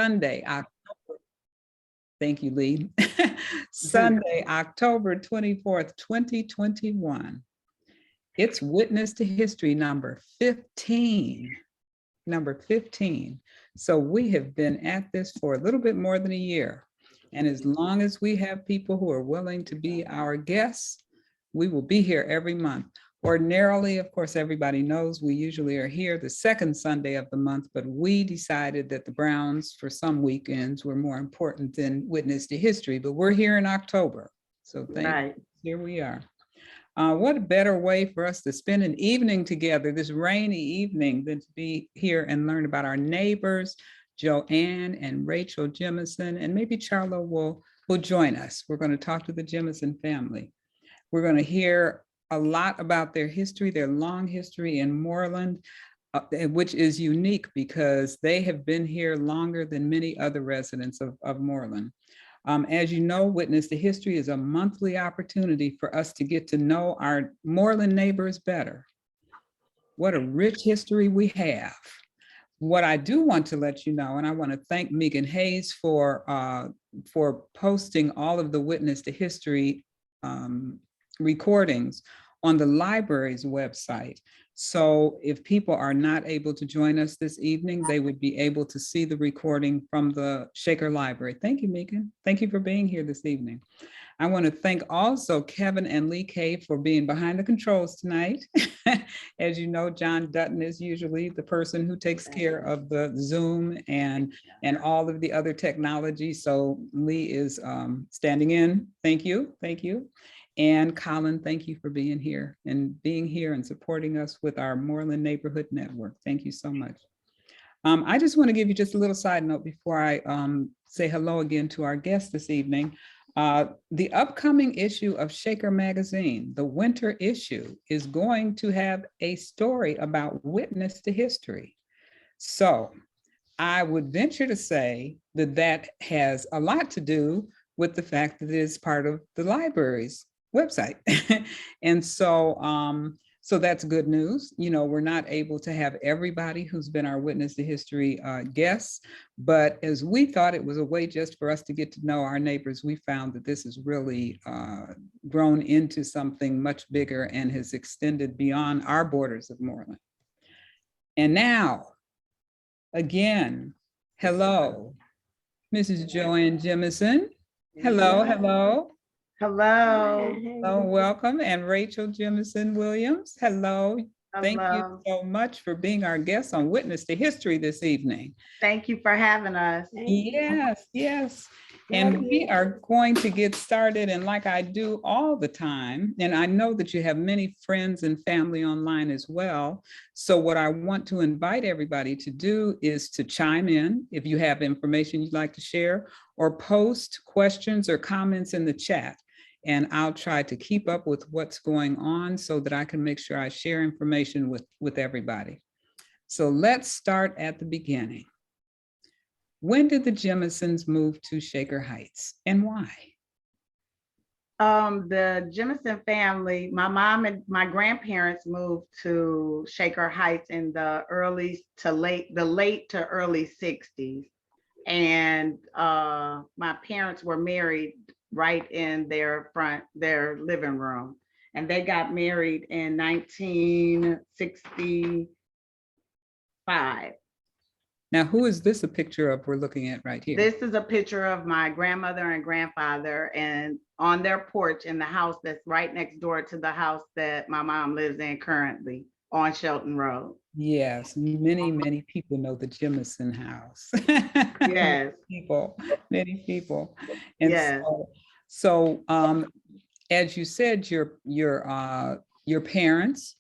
Sunday, thank you, Lee. Sunday, October 24th, 2021. It's Witness to History number 15. Number 15. So we have been at this for a little bit more than a year. And as long as we have people who are willing to be our guests, we will be here every month. Ordinarily, of course, everybody knows we usually are here the second Sunday of the month, but we decided that the Browns for some weekends were more important than Witness to History, but we're here in October. So thank you. Here we are. What a better way for us to spend an evening together, this rainy evening, than to be here and learn about our neighbors, Joanne and Rachel Jemison, and maybe Charlo will join us. We're going to talk to the Jemison family. We're going to hear a lot about their history, their long history in Moreland, which is unique because they have been here longer than many other residents of Moreland. As you know, Witness to History is a monthly opportunity for us to get to know our Moreland neighbors better. What a rich history we have. What I do want to let you know, and I want to thank Megan Hayes for posting all of the Witness to History recordings on the library's website. So if people are not able to join us this evening, they would be able to see the recording from the Shaker Library. Thank you, Megan. Thank you for being here this evening. I want to thank also Kevin and Lee Kay for being behind the controls tonight. As you know, John Dutton is usually the person who takes care of the Zoom and all of the other technology. So Lee is standing in. Thank you. Thank you. And Colin, thank you for being here and supporting us with our Moreland Neighborhood Network. Thank you so much. I just want to give you just a little side note before I say hello again to our guest this evening. The upcoming issue of Shaker Magazine, the winter issue, is going to have a story about Witness to History. So I would venture to say that has a lot to do with the fact that it is part of the library's website. And so that's good news. You know, we're not able to have everybody who's been our Witness to History guests, but as we thought it was a way just for us to get to know our neighbors, we found that this has really grown into something much bigger and has extended beyond our borders of Moreland. And now, again, hello, Mrs. Joanne Jemison. Hello, hello. Hello. Hello, welcome. And Rachel Jemison Williams. Hello. Thank you so much for being our guest on Witness to History this evening. Thank you for having us. Yes, yes. And we are going to get started. And like I do all the time, and I know that you have many friends and family online as well. So what I want to invite everybody to do is to chime in if you have information you'd like to share, or post questions or comments in the chat. And I'll try to keep up with what's going on so that I can make sure I share information with everybody. So let's start at the beginning. When did the Jemisons move to Shaker Heights and why? The Jemison family, my mom and my grandparents moved to Shaker Heights in the late to early 60s. And my parents were married right in their living room. And they got married in 1965. Now, who is this a picture of we're looking at right here? This is a picture of my grandmother and grandfather and on their porch in the house that's right next door to the house that my mom lives in currently on Shelton Road. Yes, many people know the Jemison house. Yes. Many people. And yes. So as you said, your parents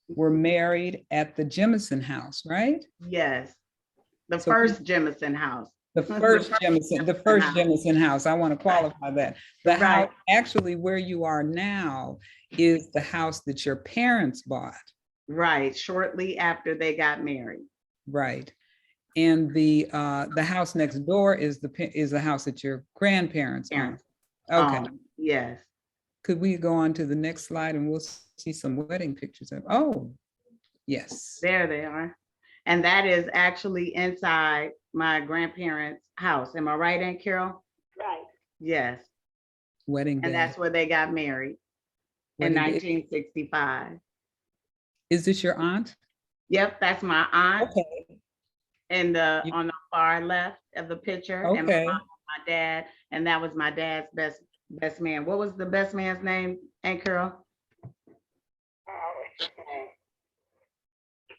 were married at the Jemison house, right? Yes. The first Jemison house. The first Jemison house. I want to qualify that. The house actually where you are now is the house that your parents bought. Right, shortly after they got married. Right. And the house next door is the house that your grandparents owned. Okay. Yes. Could we go on to the next slide and we'll see some wedding pictures of, oh, yes. There they are. And that is actually inside my grandparents' house. Am I right, Aunt Carol? Right. Yes. Wedding And day. that's where they got married in Wedding day. 1965. Is this your aunt? Yep, that's my aunt Okay. and You- on the far left of the picture, and my Okay. mom, my dad, and that was my dad's best man. What was the best man's name, Aunt Carol? What's his name?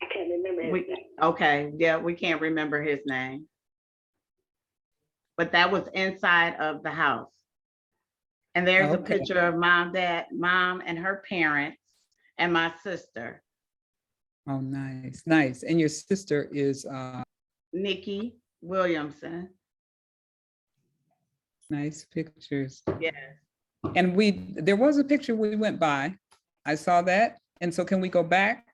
I can't remember his name. Okay, yeah, we can't remember his name. But that was inside of the house. And there's a Okay. picture of mom and her parents and my sister, Oh, nice, nice. And your sister is Nikki Williamson. nice pictures. Yes, And there was a picture we went by. I saw that. And so can we go back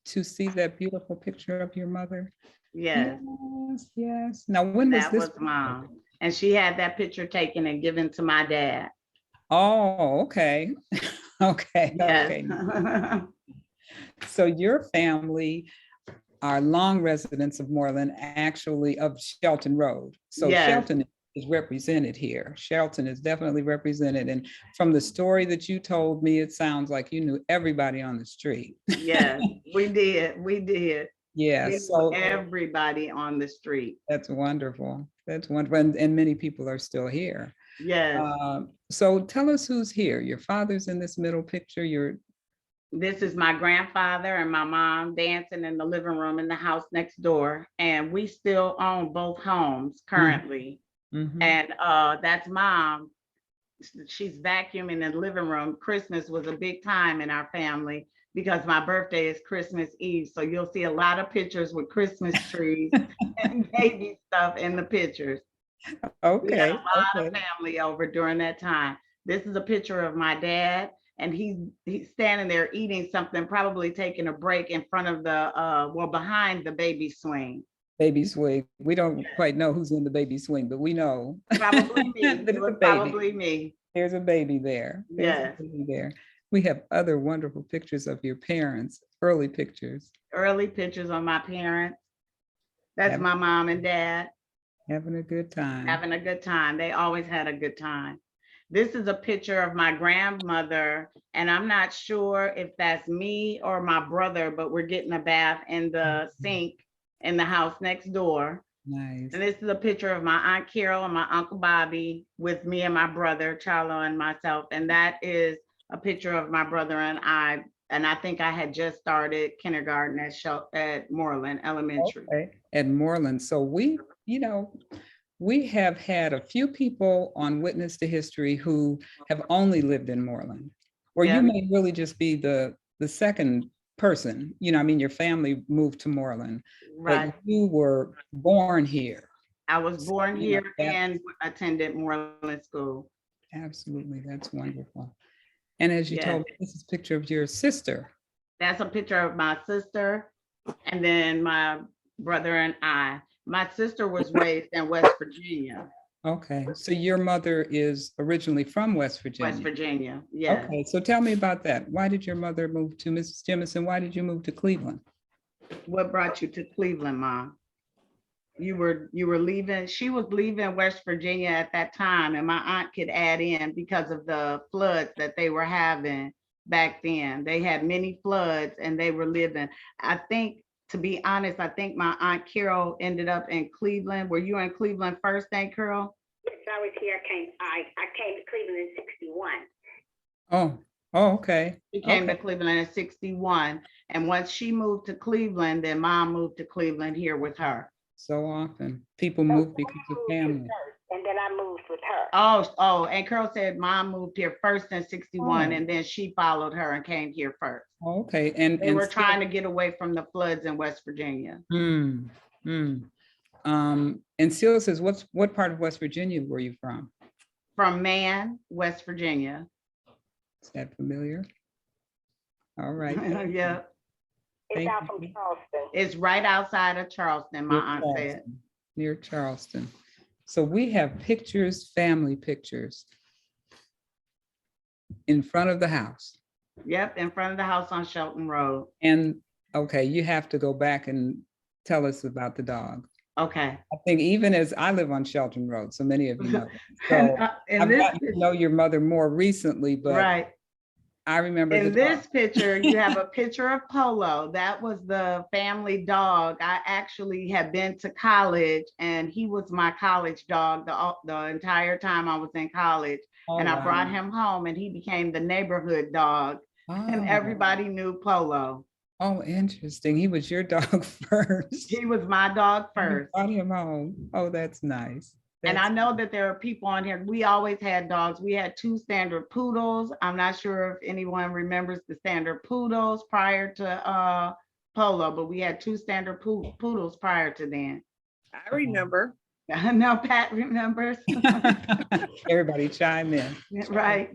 to see that beautiful picture of your mother? yes, Yes, yes. Now, when was that this? was mom. And she had that picture taken and given to my dad. Oh, okay. Okay, Yes. okay. So your family are long residents of Moreland, actually of Shelton Road. So Yes. Shelton is represented here. Shelton is definitely represented. And from the story that you told me, it sounds like you knew everybody on the street. Yes, we did. We did. Yeah, We knew so everybody on the street. that's wonderful. That's wonderful. And many people are still here. Yes. So tell us who's here. Your father's in this middle picture. This is my grandfather and my mom dancing in the living room in the house next door. And we still own both homes currently. Mhm. And that's mom. She's vacuuming in the living room. Christmas was a big time in our family because my birthday is Christmas Eve. So you'll see a lot of pictures with Christmas trees and baby stuff in the pictures. We had Okay, a lot of okay. family over during that time. This is a picture of my dad, and he's standing there eating something, probably taking a break in front of behind the baby swing. Baby swing. We don't quite know who's in the baby swing, but we know. Probably me. that It it's was a baby. probably me. There's a baby there. There's a Yes. baby there. We have other wonderful pictures of your parents, early pictures, Early pictures of my parents. That's Yep. my mom and dad having a good time. having a good time. They always had a good time. This is a picture of my grandmother, and I'm not sure if that's me or my brother, but we're getting a bath in the sink in the house next door. Nice. And this is a picture of my Aunt Carol and my Uncle Bobby with me and my brother, Charlo, and myself. And that is a picture of my brother and I. And I think I had just started kindergarten at Moreland Elementary. Okay. At Moreland. So we have had a few people on Witness to History who have only lived in Moreland. Or Yeah. you may really just be the second person. I mean, your family moved to Moreland, Right. but you were born here. I was born So, here that- and attended Moreland School. Absolutely, that's wonderful. And as you Yes. told me, this is a picture of your sister. That's a picture of my sister and then my brother and I. My sister was raised in West Virginia. Okay, so your mother is originally from West Virginia. West Virginia, yes. Okay, so tell me about that. Why did your mother move to, Mrs. Jemison, why did you move to Cleveland? What brought you to Cleveland, Mom? You were leaving, she was leaving West Virginia at that time, and my aunt could add in because of the floods that they were having back then. They had many floods and they were living. I think, to be honest, I think my Aunt Carol ended up in Cleveland. Were you in Cleveland first, Aunt Carol? Yes, I was here. I came to Cleveland in 61. Oh, okay. She came to Okay. Cleveland in 61. And once she moved to Cleveland, then Mom moved to Cleveland here with her. So often people move because of Moved family. here first, and then I moved with her. Oh, and Carol said Mom moved here first in 61, Oh. and then she followed her and came here first. Okay, and. They were still- trying to get away from the floods in West Virginia. Hmm, hmm. And Celia says, what part of West Virginia were you from? From Man, West Virginia. Is that familiar? All right. Yeah, It's Thank out from you. Charleston. it's right outside of Charleston, my Near aunt said. Charleston, near Charleston. So we have pictures, family pictures in front of the house. Yep, in front of the house on Shelton Road. And, okay, you have to go back and tell us about the dog. Okay. I think even as I live on Shelton Road, so many of you know. So In I've this gotten to know your mother more recently, but right. I remember In the this dog. picture, you have a picture of Polo. That was the family dog. I actually had been to college and he was my college dog the entire time I was in college. Oh, And I wow. brought him home and he became the neighborhood dog. And Oh, everybody knew Polo. oh, interesting. He was your dog first. He was my dog And you first. brought him home. Oh, that's nice. And I That's know that there are people on here. We always had dogs. We had 2 standard poodles. I'm not sure if anyone remembers the standard poodles prior to Polo, but we had 2 standard poodles prior to then. I remember. No, Pat remembers. everybody chime in. Right.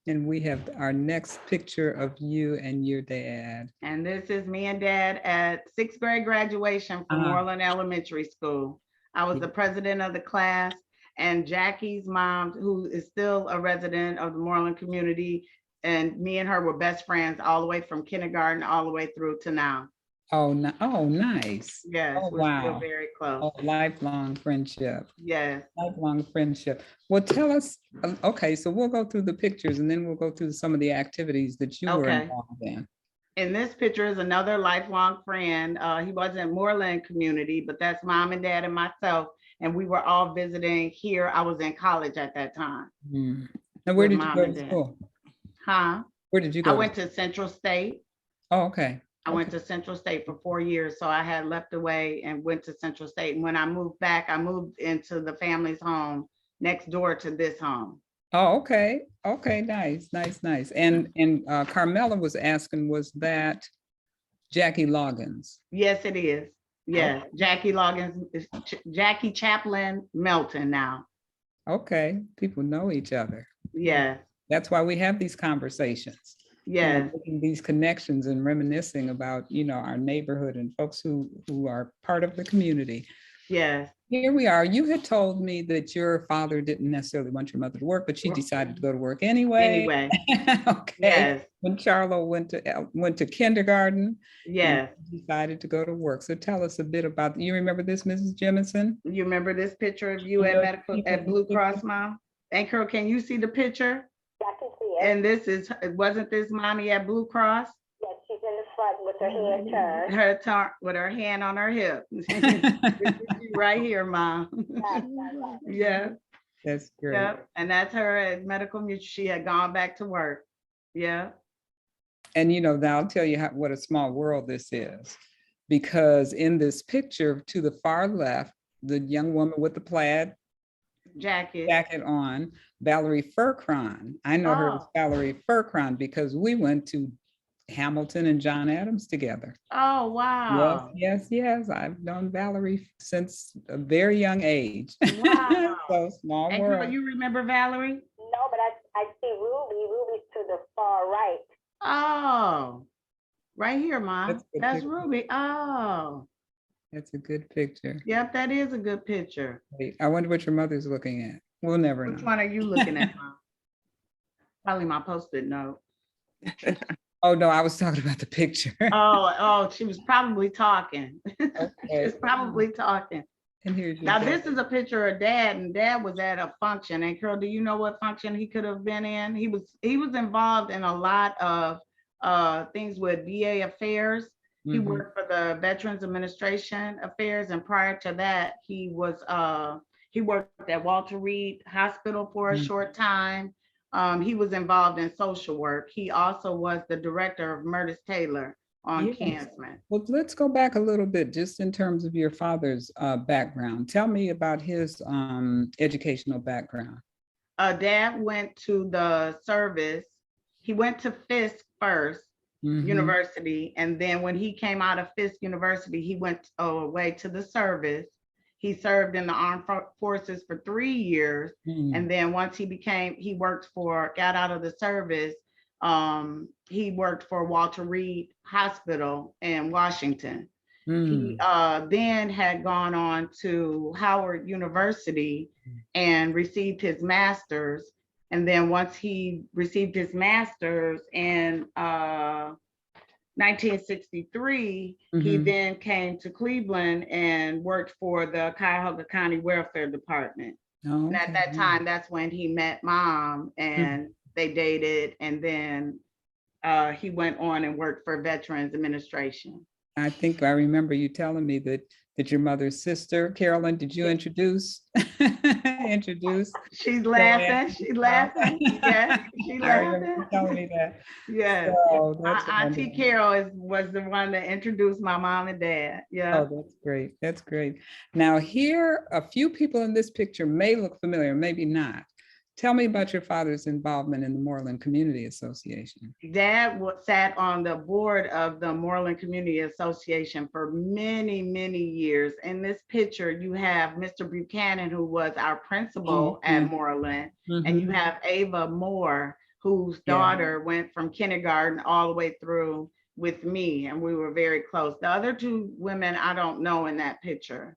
And we have our next picture of you and your dad. And this is me and Dad at 6th grade graduation from Moreland Elementary School. I was the president of the class, and Jackie's mom, who is still a resident of the Moreland community, and me and her were best friends all the way from kindergarten all the way through to now. Oh, oh, nice. Yes, Oh, we're still wow. very close. Oh, lifelong friendship. Yes. Lifelong friendship. Well, tell us, okay, so we'll go through the pictures and then we'll go through some of the activities that you were Okay. involved in. In this picture is another lifelong friend. He was in Moreland community, but that's Mom and Dad and myself. And we were all visiting here. I was in college at that time. Hmm. Now, where With did you Mom go and to Dad. school? Huh? Where did you I go? went to Central State. Oh, okay. I went to Central State for 4 years. So I had left away and went to Central State. And when I moved back, I moved into the family's home next door to this home. Oh, okay. Okay, nice, nice, nice. And Carmela was asking, was that Jackie Loggins? Yes, it is. Yes, Jackie Loggins, Jackie Chaplin Melton now. Okay, people know each other. Yes, That's why we have these conversations. yes, Making these connections and reminiscing about, our neighborhood and folks who are part of the community. yes. Here we are. You had told me that your father didn't necessarily want your mother to work, but she decided to go to work anyway. Anyway, Okay. yes, When Charlo went to kindergarten, yes. and decided to go to work. So tell us a bit about, you remember this, Mrs. Jemison? You remember this picture of you at Blue Cross, Mom? And Carol, can you see the picture? I can see it. And wasn't this mommy at Blue Cross? Yes, she's in the front with her head turned. With her hand on her hip. Right here, Mom. Yeah. That's great. Yeah, and that's her at Medical Mutual. She had gone back to work. Yeah. And now I'll tell you what a small world this is, because in this picture to the far left, the young woman with the plaid jacket on, Valerie Furcron. I know her as Valerie Furcron because we went to Hamilton and John Adams together. Oh, wow. Yes. I've known Valerie since a very young age. Wow. So small And world. you remember Valerie? No, but I see Ruby. Ruby's to the far right. Oh, right here, Mom. That's picture. Ruby. Oh, That's a good picture. yep, that is a good picture. Wait, I wonder what your mother's looking at. We'll never Which know. one are you looking at, Mom? Probably my Post-it note. Oh, no, I was talking about the picture. Oh, she was probably talking. She Okay. was probably talking. And here's your Now, dad. this is a picture of Dad, and Dad was at a function. And Carol, do you know what function he could have been in? He was involved in a lot of things with VA affairs. He Mhm. worked for the Veterans Administration Affairs, and prior to that, he worked at Walter Reed Hospital for a short time. He was involved in social work. He also was the director of Murtis Taylor on Yes. Kansman. Well, let's go back a little bit, just in terms of your father's background. Tell me about his educational background. Dad went to the service. He went to Fisk first, Mhm. University, and then when he came out of Fisk University, he went away to the service. He served in the armed forces for 3 years. Mhm. And then once got out of the service, he worked for Walter Reed Hospital in Washington. He then had gone on to Howard University and received his master's. And then once he received his master's in 1963, he Mhm. then came to Cleveland and worked for the Cuyahoga County Welfare Department. Oh, And at okay. that time, that's when he met Mom and they dated. And then he went on and worked for Veterans Administration. I think I remember you telling me that your mother's sister, Carolyn, did you introduce? Introduce She's Joanne? laughing. She's laughing. Yes, she I remember laughing. you telling me that. Yes. So that's Auntie wonderful. Carol was the one that introduced my mom and dad. Yeah. Oh, that's great. That's great. Now here, a few people in this picture may look familiar, maybe not. Tell me about your father's involvement in the Moreland Community Association. Dad sat on the board of the Moreland Community Association for many, many years. In this picture, you have Mr. Buchanan, who was our principal at Moreland, and you have Ava Moore, whose daughter went from kindergarten all the way through with me, and we were very close. The other two women, I don't know in that picture.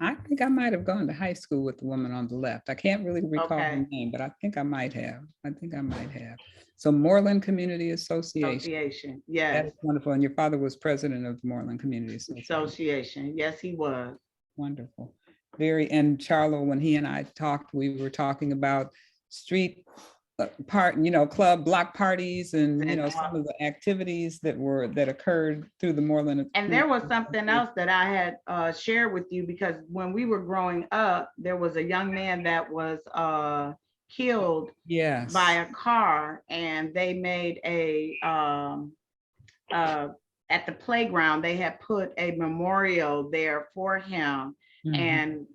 I think I might have gone to high school with the woman on the left. I can't really recall her name, but I think I might have. So Moreland Community Association. Yes. That's wonderful. And your father was president of Moreland Community Association. Yes, he was. Wonderful. And Charlo, when he and I talked, we were talking about street club block parties and some of the activities that occurred through the Moreland. And there was something else that I had shared with you, because when we were growing up, there was a young man that was killed by a car, and they made at the playground, they had put a memorial there for him. And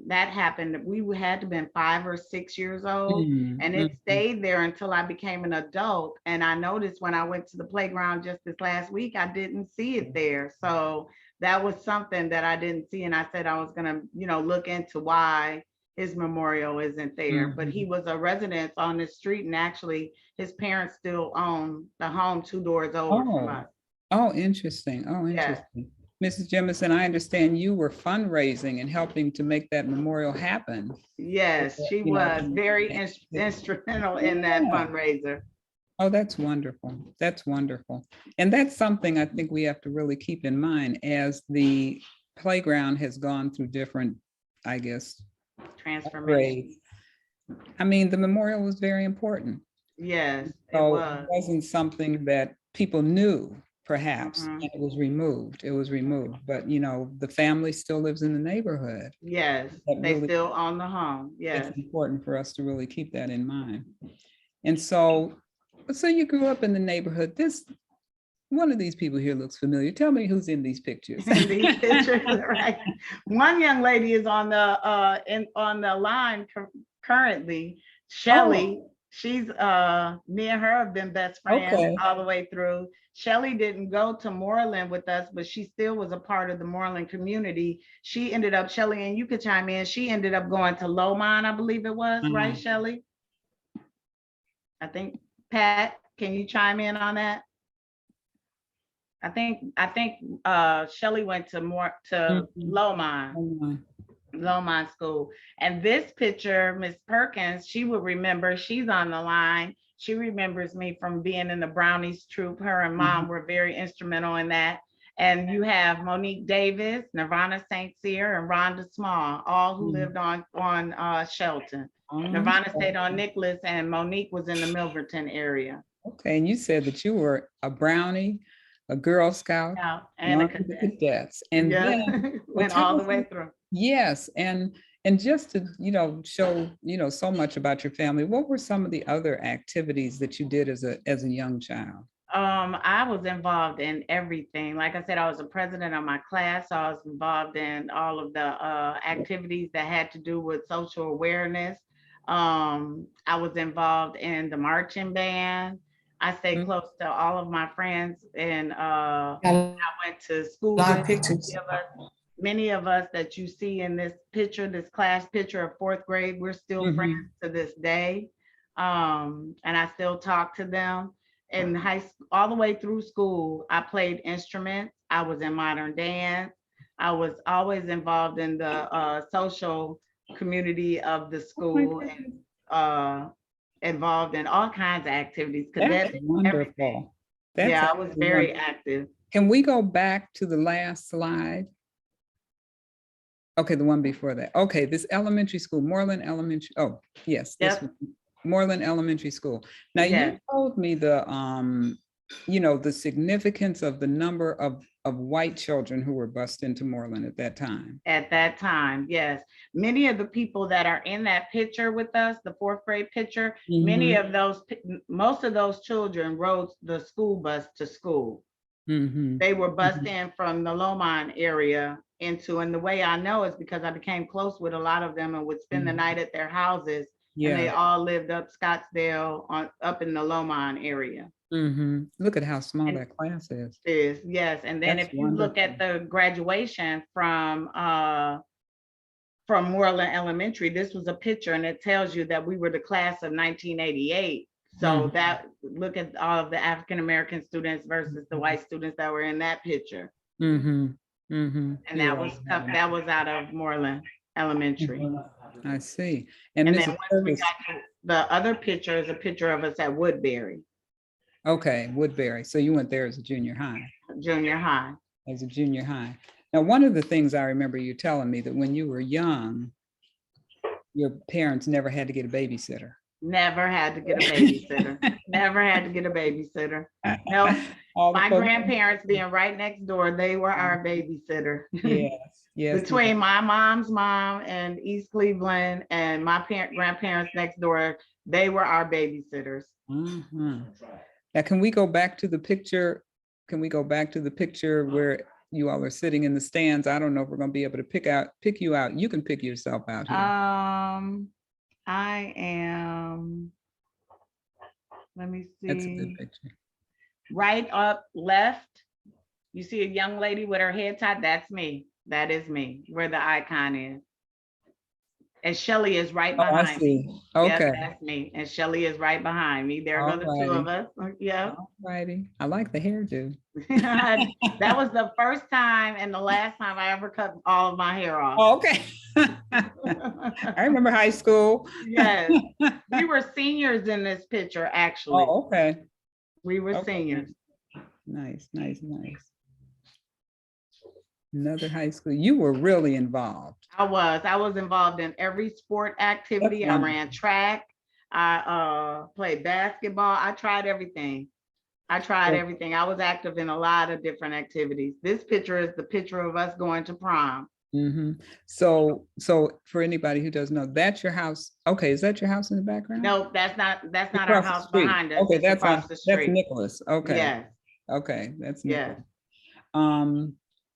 that happened. We had to have been 5 or 6 years old, and it stayed there until I became an adult. And I noticed when I went to the playground just this last week, I didn't see it there. So that was something that I didn't see. And I said I was gonna, look into why his memorial isn't there. But he was a resident on the street, and actually his parents still own the home 2 doors over from us. Oh, interesting. Oh, interesting. Mrs. Jemison, I understand you were fundraising and helping to make that memorial happen. Yes, she was very instrumental in that fundraiser. Oh, that's wonderful. That's wonderful. And that's something I think we have to really keep in mind as the playground has gone through different, I guess, transformation. I mean, the memorial was very important. Yes, so it wasn't something that people knew. Perhaps and it was removed. But the family still lives in the neighborhood. Yes, they still own the home. Yes, it's important for us to really keep that in mind. And so you grew up in the neighborhood. One of these people here looks familiar. Tell me who's in these pictures. These pictures, right? One young lady is on the line currently. Shelly. She's me and her have been best friends all the way through. Shelly didn't go to Moreland with us, but she still was a part of the Moreland community. She ended up, Shelly, and you could chime in, she ended up going to Lomond, I believe it was, right, Shelly? I think, Pat, can you chime in on that? I think Shelly went to Lomond School. And this picture, Miss Perkins, she would remember, she's on the line. She remembers me from being in the Brownies troupe. Her and Mom were very instrumental in that. And you have Monique Davis, Nirvana St. Cyr, and Rhonda Small, all who lived on Shelton. Nirvana stayed on Nicholas, and Monique was in the Milverton area. Okay, and you said that you were a Brownie, a Girl Scout, and a cadets. And then went all the way through. Yes, and just to show so much about your family, what were some of the other activities that you did as a young child? I was involved in everything. Like I said, I was a president of my class, so I was involved in all of the activities that had to do with social awareness. I was involved in the marching band. I stayed close to all of my friends, and I went to school with many of us that you see in this picture, this class picture of 4th grade. We're still friends to this day. And I still talk to them. In high school, all the way through school, I played instruments. I was in modern dance. I was always involved in the social community of the school, and involved in all kinds of activities. That's wonderful. That's Yeah, I was actually very wonderful. active. Can we go back to the last slide? Okay, the one before that. Okay, this elementary school, Moreland Elementary. Oh, yes, this Yep. was Moreland Elementary School. Now you Yes. told me the the significance of the number of white children who were bused into Moreland at that time. At that time, yes. Many of the people that are in that picture with us, the fourth grade picture, many of those, most of those children rode the school bus to school. They were bused in from the Lomond area into, and the way I know is because I became close with a lot of them and would spend the night at their houses. And they all lived up Scottsdale up in the Lomond area. Look at how small And that class is. Yes. And then That's if you look at the graduation from Moreland Elementary, this was a picture and it tells you that we were the class of 1988. So that, look at all of the African-American students versus the white students that were in that picture. And that was out of Moreland Elementary. I see. And then once we got to the other picture is a picture of us at Woodbury. Okay, Woodbury. So you went there as a junior high. Junior high. As a junior high. Now, one of the things I remember you telling me that when you were young, your parents never had to get a babysitter. Never had to get a babysitter. Never had to get a babysitter. No, my grandparents being right next door, they were our babysitter. Yes. Between my mom's mom and East Cleveland and my grandparents next door, they were our babysitters. Now, can we go back to the picture? Can we go back to the picture where you all are sitting in the stands? I don't know if we're going to be able to pick you out. You can pick yourself out here. I am, let me see. That's a good picture. Right up left, you see a young lady with her head tied. That's me. That is me, where the icon is. And Shelly is right behind I see. me. Okay. Yes, that's me. And Shelly is right behind me. There go the two of us. Yeah. All righty. I like the hairdo. That was the first time and the last time I ever cut all of my hair off. Oh, okay. I remember high school. Yes. We were seniors in this picture, actually. Oh, okay. We were seniors. Nice. Another high school. You were really involved. I was involved in every sport activity. I ran track. I played basketball. I tried everything. I was active in a lot of different activities. This picture is the picture of us going to prom. So for anybody who doesn't know, that's your house. Okay, is that your house in the background? No, that's not our house behind us. Okay, that's across the street. That's Nicholas. Okay. Yes. Okay, that's Nicholas.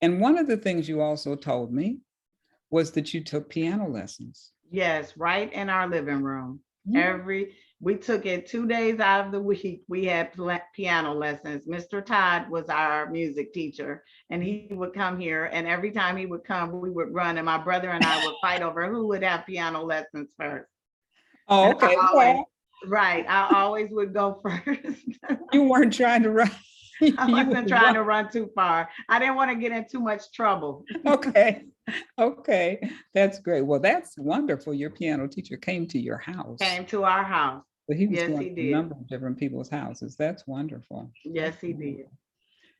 And one of the things you also told me was that you took piano lessons. Yes, right in our living room. We took it 2 days out of the week. We had piano lessons. Mr. Todd was our music teacher, and he would come here. And every time he would come, we would run, and my brother and I would fight over who would have piano lessons first. Oh, okay. I always would go first. You weren't trying to run. I wasn't trying to run too far. I didn't want to get in too much trouble. Okay. That's great. Well, that's wonderful. Your piano teacher came to your house. Came to our house. But he was yes, going he to did. a number of different people's houses. That's wonderful. Yes, he did.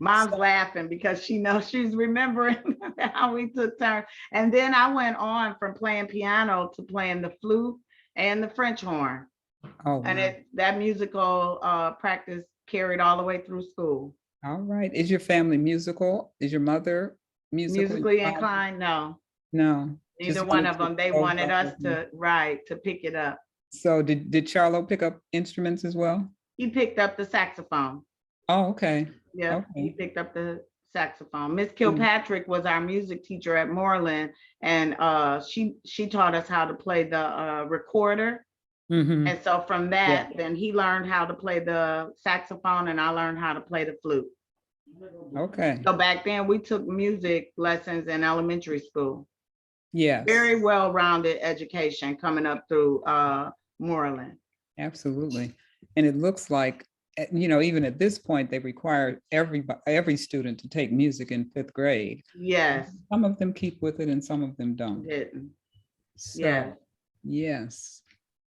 Mom's laughing because she knows she's remembering how we took turns. And then I went on from playing piano to playing the flute and the French horn. Oh, wow. And that musical practice carried all the way through school. All right. Is your family musical? Is your mother musically inclined? No. Neither one of them. They wanted us to pick it up. So did Charlo pick up instruments as well? He picked up the saxophone. Oh, okay. Yeah, okay. He picked up the saxophone. Miss Kilpatrick was our music teacher at Moreland, and she taught us how to play the recorder. And so from that, then he learned how to play the saxophone, and I learned how to play the flute. Okay. So back then we took music lessons in elementary school. Yes. Very well-rounded education coming up through Moreland. Absolutely. And it looks like, even at this point, they require every student to take music in 5th grade. Yes. Some of them keep with it and some of them don't. Didn't. So, yes.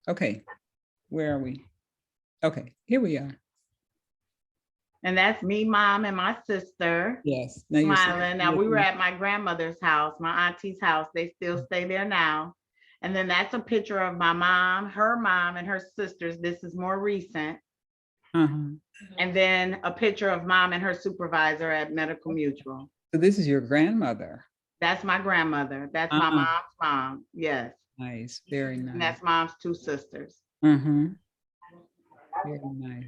Okay, where are we? Okay, here we are. And that's me, mom, and my sister Yes. Now you're smiling. Now we were looking- at my grandmother's house, my auntie's house. They still stay there now. And then that's a picture of my mom, and her sisters. This is more recent. Uh-huh. And then a picture of mom and her supervisor at Medical Mutual. So this is your grandmother. That's my grandmother. That's my Uh-uh. mom's mom. Yes. Nice. Very And nice. that's mom's two sisters. Mm-hmm. Very nice.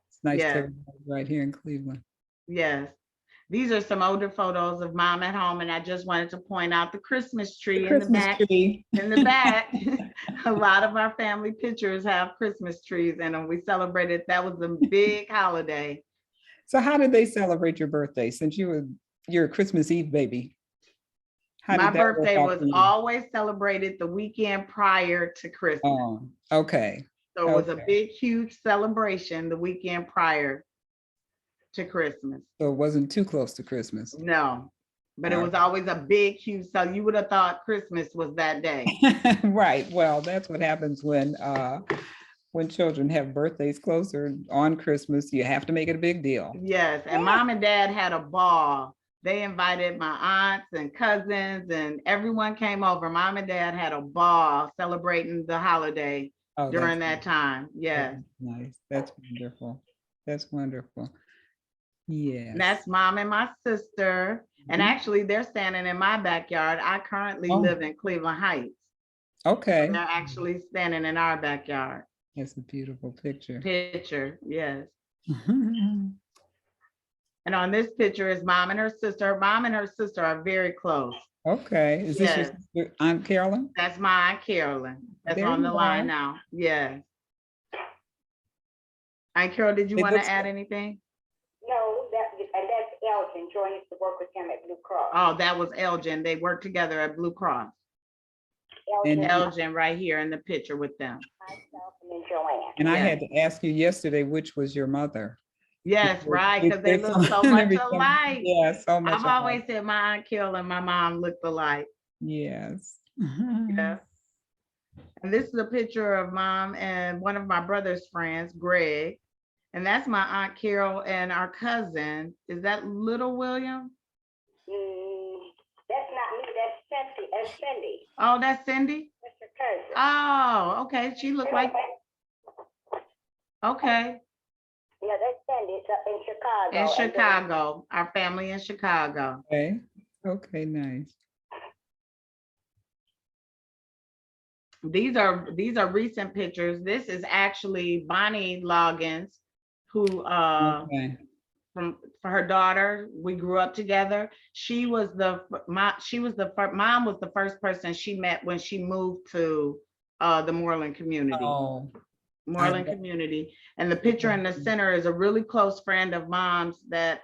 It's nice to Yes. have everybody right here in Cleveland. Yes. These are some older photos of mom at home. And I just wanted to point out the Christmas tree in the Christmas back. tree. In the back, a lot of our family pictures have Christmas trees in them. We celebrated, that was a big holiday. So how did they celebrate your birthday since you're a Christmas Eve baby? How My did that work birthday out was for you? always celebrated the weekend prior to Christmas. Oh, okay. So it was a okay. big, huge celebration the weekend prior to Christmas. So it wasn't too close to Christmas. No, but it All was always a big, huge, so you would have thought Christmas was that day. Right. Well, that's what happens when children have birthdays closer on Christmas. You have to make it a big deal. Yes, and mom and dad had a ball. They invited my aunts and cousins and everyone came over. Mom and dad had a ball celebrating the holiday Oh, during that's that time. Yes. that's nice. That's wonderful. That's wonderful. Yes. And that's mom and my sister. And Mhm. actually they're standing in my backyard. I currently Oh. live in Cleveland Heights. Okay. They're actually standing in our backyard. That's a beautiful picture. Picture, yes. And on this picture is mom and her sister. Mom and her sister are very close. Okay. Is this your Yes. sister, Aunt Carolyn? That's my Aunt Carolyn. That's There on the you line are. now. Yes. Aunt Carol, did you It want to looks- add anything? No, that's Elgin. Joy used to work with him at Blue Cross. Oh, that was Elgin. They worked together at Blue Cross. And- Elgin right here in the picture with them. Myself, and then Joanne. And I Yeah. had to ask you yesterday, which was your mother? Yes, right, because they There's look so gonna much be some- alike. Yeah, so much. I've always said my Aunt Carol and my mom looked alike. Yes. Yeah. And this is a picture of mom and one of my brother's friends, Greg. And that's my Aunt Carol and our cousin. Is that Little William? That's not me, that's Cindy, Oh, that's Cindy? that's your cousin. Oh, okay. She looked like, okay. Yeah, that's Cindy, it's up in Chicago. In And then- Chicago, our family in Chicago. Okay. Okay, nice. These are recent pictures. This is actually Bonnie Loggins, who Okay. for her daughter, we grew up together. Mom was the first person she met when she moved to the Moreland community. Oh, Moreland I- community. And the picture in the center is a really close friend of mom's that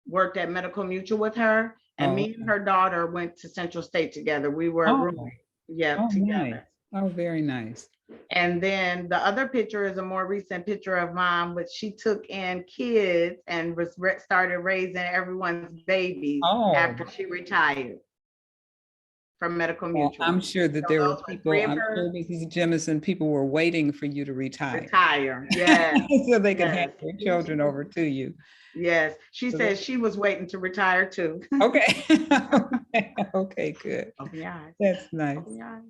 worked at Medical Mutual with her. And Oh, me and her daughter went to Central State together. We were Oh. roommates. Yeah, oh, together. nice. Oh, very nice. And then the other picture is a more recent picture of mom, which she took in kids and started raising everyone's babies Oh. after she retired from Medical Well, Mutual. I'm sure that So there were those were people, three of I'm her- sure Mrs. Jemison, people were waiting for you to retire. Retire, yes, So they could have yes. their children over to you. yes. She So said she was waiting to retire too. Okay. Okay, good. Open your eyes, That's nice. open your eyes.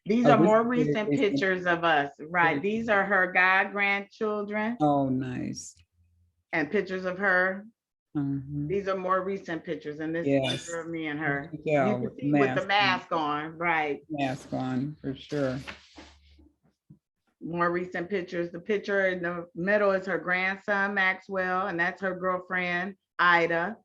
These Oh, are this more is very recent recent. pictures of us, right? These are her grandchildren Oh, nice. and pictures of her. Mhm. These are more recent pictures, and this is a Yes. picture of me and her. Yeah, You can see with the mask on, right? Mask on, for sure. More recent pictures. The picture in the middle is her grandson, Maxwell, and that's her girlfriend, Ida.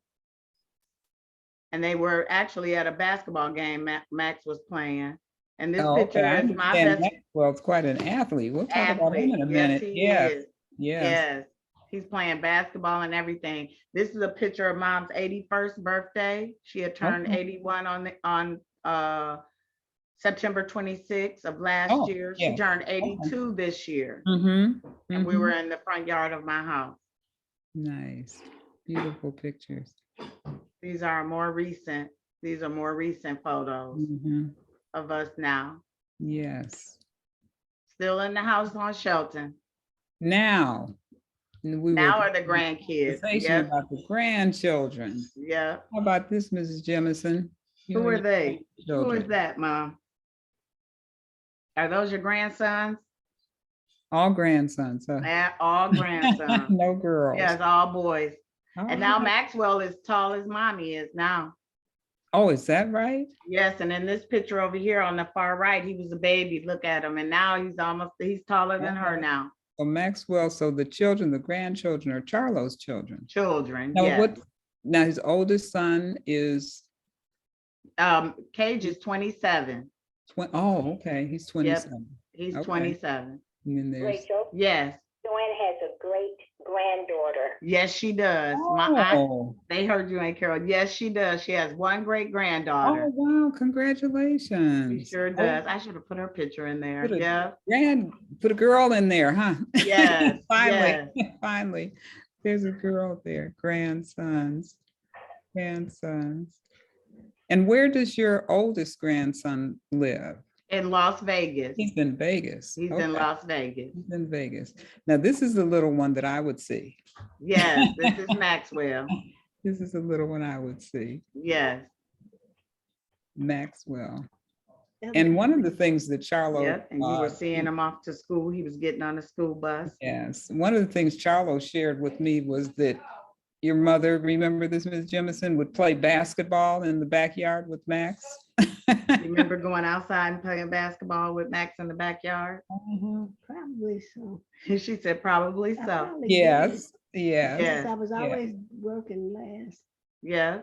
And they were actually at a basketball game Max was playing. And this Oh, picture okay. I is my understand best Maxwell's quite an athlete. We'll talk about him in a athlete. minute. Yes, he Yes, is. yes. Yes, he's playing basketball and everything. This is a picture of mom's 81st birthday. She had turned Okay. 81 on September 26th of last Oh, year. She yes. turned 82 this year. Mm-hmm. And we were in the front yard of my house. Nice, beautiful pictures. These are more recent photos Mhm. of us now. Yes. Still in the house on Shelton. Now, And we were Now are the grandkids. conversation Yep, about the grandchildren. yep. How about this, Mrs. Jemison? You Who and are your they? Who is grandchildren. that, Mom? Are those your grandsons? All grandsons, huh? All grandsons. No girls. Yes, all boys. All And now right. Maxwell is tall as mommy is now. Oh, is that right? Yes, and in this picture over here on the far right, he was a baby. Look at him. And now he's taller than her Okay. now. So Maxwell, so the children, the grandchildren are Charlo's children. Children, Now yes. what, now his oldest son is Cage is 27. oh, okay, he's 27. He's Okay. 27. And then there's, Rachel, Yes, Joanne has a great granddaughter. yes, she does. oh, They heard you, Aunt Carol. Yes, she does. She has one great oh, granddaughter. wow, She congratulations. sure does. I should have put her picture in there. Put a Yeah. put a girl in there, huh? Yes, Finally, yes. finally, there's a girl there, grandsons. And where does your oldest grandson live? In Las Vegas. He's in Vegas. He's Okay, in Las Vegas. he's in Vegas. Now, this is the little one that I would see. Yes, this is Maxwell. This is the little one I would see, Yes. Maxwell. And one of the things that Charlo, Yep. And you were seeing him off to school. He was getting on the school bus. yes, one of the things Charlo shared with me was that your mother, remember this, Ms. Jemison, would play basketball in the backyard with Max. You remember going outside and playing basketball with Max in the backyard? Probably so. She said, probably I so. probably did, Yes, yes. Yeah. because I was Yeah. always working last. Yeah.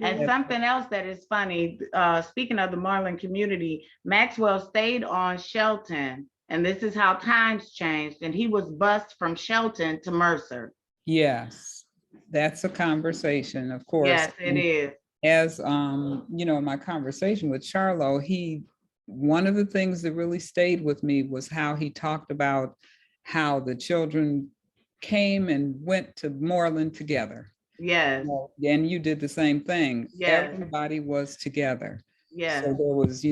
And Yeah. something else that is funny, speaking of the Moreland community, Maxwell stayed on Shelton, and this is how times changed, and he was bused from Shelton to Mercer. Yes, that's a conversation, of course. Yes, it is. As you know, my conversation with Charlo, one of the things that really stayed with me was how he talked about how the children came and went to Moreland together. Yes, And you did the same thing. Yes. Everybody was together. yes, So there was,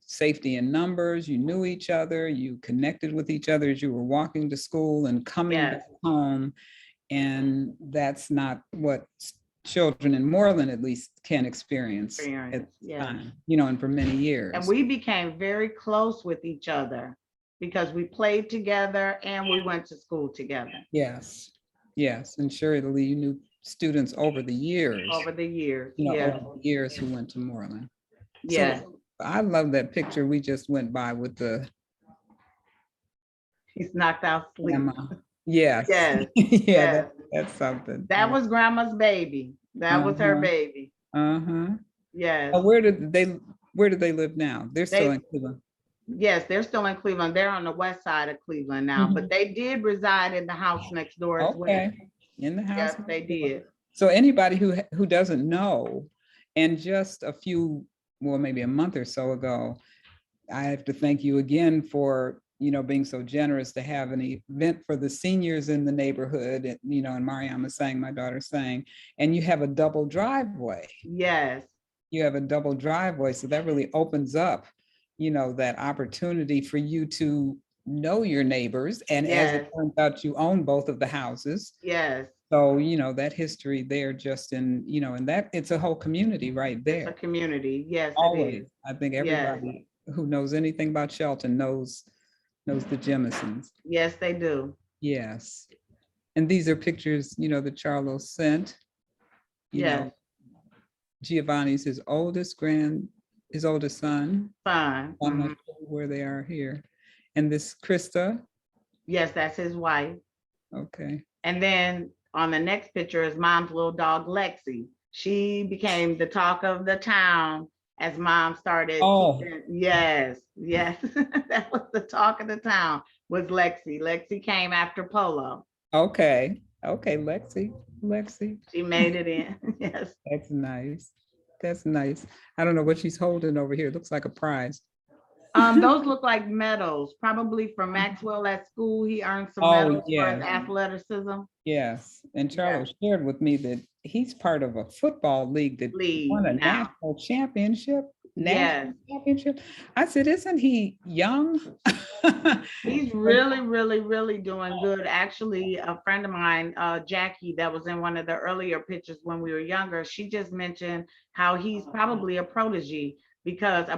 safety in numbers. You knew each other. You connected with each other as you were walking to school and coming Yes. back home. And that's not what children in Moreland at least can experience at Experience, the yeah. time, and for many years. And we became very close with each other because we played together and we went to school together Yes, yes. And surely you knew students over the years, over the years. over Yeah, the years who went to Moreland. yeah. I love that picture we just went by with the He's knocked out sleep. grandma. Yes. Yes, Yeah, yes. that's something. That was grandma's baby. That was her Uh-huh. baby. Uh-huh. Yes. Where did they live now? They're still in Cleveland. Yes, they're still in Cleveland. They're on the west side of Cleveland now, but they did reside in the house next door as well. Okay, in the house. Yes, they did. So anybody who doesn't know, and just maybe a month or so ago, I have to thank you again for, being so generous to have an event for the seniors in the neighborhood, and, and Mariama sang, my daughter sang, and you have a double driveway. Yes, You have a double driveway, so that really opens up, that opportunity for you to know your neighbors. And as it Yes. turns out, you own both of the houses. yes. So, that history there just and that it's a whole community right It's a there. community. Yes, it Always. is. I think Yes. everybody who knows anything about Shelton knows the Jemisons. Yes, they do. Yes. And these are pictures, that Charlo sent. You know, Yes, Giovanni's his oldest son. fine. I'm not Mhm. sure where they are here. And this Krista. Yes, that's his wife. Okay. And then on the next picture is mom's little dog, Lexi. She became the talk of the town as mom started. Oh. Yes, yes. That was the talk of the town, was Lexi. Lexi came after Polo. Okay. Okay, Lexi. She made it in. Yes. That's nice. That's nice. I don't know what she's holding over here. It looks like a prize. Those look like medals, probably from Maxwell at school. He earned some Oh, medals for yeah. his athleticism. Yes. And Charles shared with me that he's part of a football league that won a Now. national championship. Yes. national championship. I said, isn't he young? He's really, really, really doing good. Actually, a friend of mine, Jackie, that was in one of the earlier pictures when we were younger, she just mentioned how he's probably a prodigy because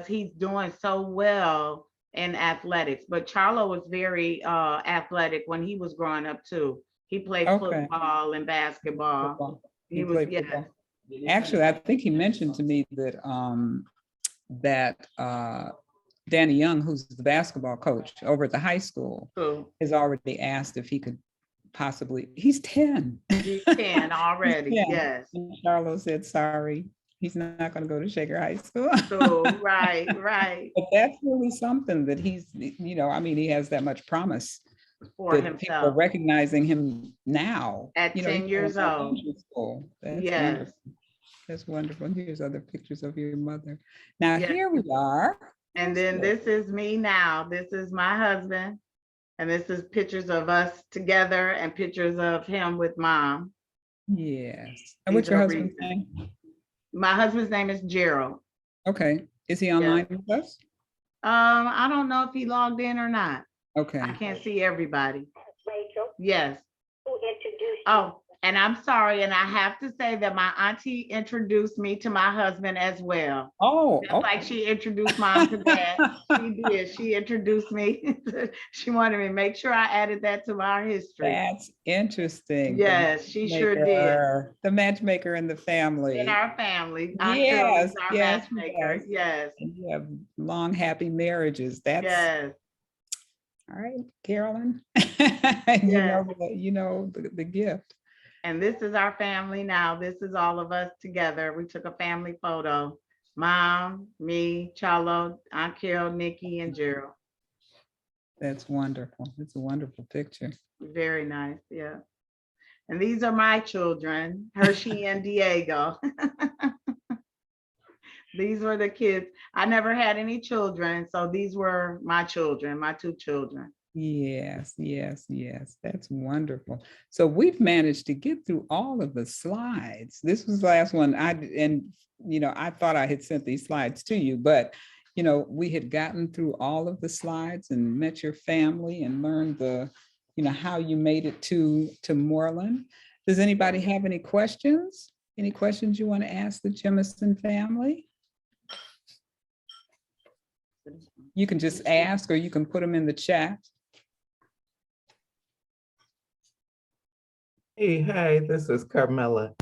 he's doing so well in athletics. But Charlo was very athletic when he was growing up too. He played Okay. football and basketball. Football. He He was, played yes, football. Actually, I think he mentioned to me that Danny Young, who's the basketball coach over at the high school, cool. has already asked if he could possibly, he's 10. He's 10 already, He's 10. yes. And Charlo said, sorry, he's not going to go to Shaker High School. Cool, right, right. But that's really something that he's, I mean, he has that much promise For that people are himself recognizing him now. at 10 years old. That's Yes. wonderful. That's wonderful. Here's other pictures of your mother. Now, Yes. here we are. And then this is me now. This is my husband. And this is pictures of us together and pictures of him with mom. Yes. And what's These your are husband's recent. name? My husband's name is Gerald. Okay. Is he online with us? I don't know if he logged in or not. Okay. I can't see everybody. Rachel, Yes. who introduced you? Oh, and I'm sorry. And I have to say that my auntie introduced me to my husband as well. Oh, Just like she introduced mom to dad. She did. She introduced me. She wanted me to make sure I added that to our history. That's interesting. Yes, she sure did. The matchmaker in the family. In our family. Yes, Our yes, matchmaker. yes. Yes. And you have long, happy marriages. That's Yes. all right, Carolyn. Yes. You know the gift. And this is our family now. This is all of us together. We took a family photo. Mom, me, Charlo, Aunt Carol, Nikki, and Gerald. That's wonderful. It's a wonderful picture. Very nice. Yeah. And these are my children, Hershey and Diego. These were the kids. I never had any children, so these were my children, my two children. Yes, yes, yes. That's wonderful. So we've managed to get through all of the slides. This was the last one. I thought I had sent these slides to you, but we had gotten through all of the slides and met your family and learned how you made it to Moreland. Does anybody have any questions? Any questions you want to ask the Jemison family? You can just ask, or you can put them in the chat. Hey, hi, this is Carmela.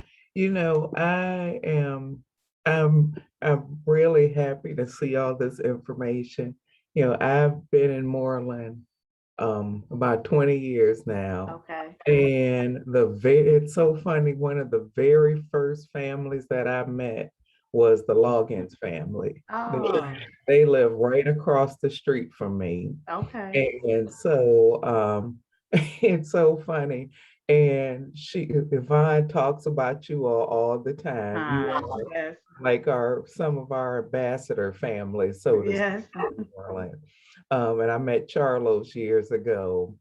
I'm really happy to see all this information. I've been in Moreland about 20 years now. Okay. And it's so funny, one of the very first families that I met was the Loggins family. Oh, They live right across the street from me. okay. And so it's so funny. And Yvonne talks about you all the time. You are Yes. like some of our ambassador families, so to Yes. speak, in Moreland. And I met Charlos years ago.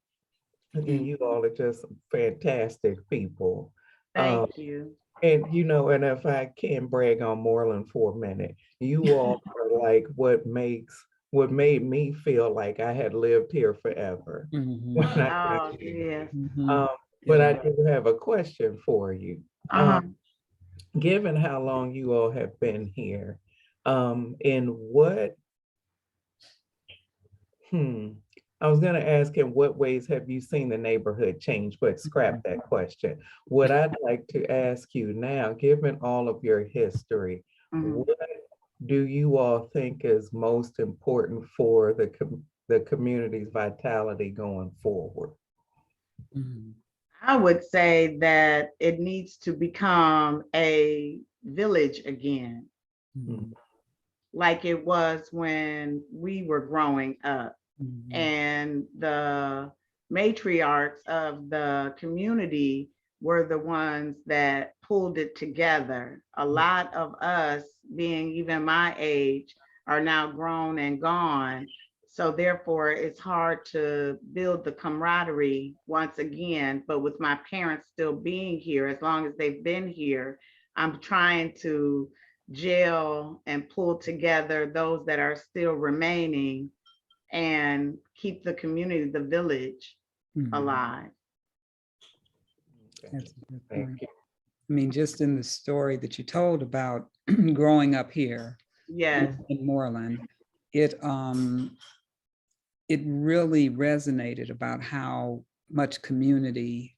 And you all are just fantastic people. Thank you. And and if I can brag on Moreland for a minute, you all are like what made me feel like I had lived here forever. Mhm. when I Oh, got here. yes. Mhm. But I do have a question for you. Uh-huh. Given how long you all have been here, I was going to ask in what ways have you seen the neighborhood change, but scrap that question. What I'd like to ask you now, given all of your history, Mhm. what do you all think is most important for the community's vitality going forward? Mhm. I would say that it needs to become a village again, Mhm. like it was when we were growing up. Mhm. And the matriarchs of the community were the ones that pulled it together. A lot of us, being even my age, are now grown and gone. So therefore, it's hard to build the camaraderie once again. But with my parents still being here, as long as they've been here, I'm trying to gel and pull together those that are still remaining and keep the community, the village Mhm. alive. That's a good Thank point. you. I mean, just in the story that you told about growing up here Yes, in Moreland, it it really resonated about how much community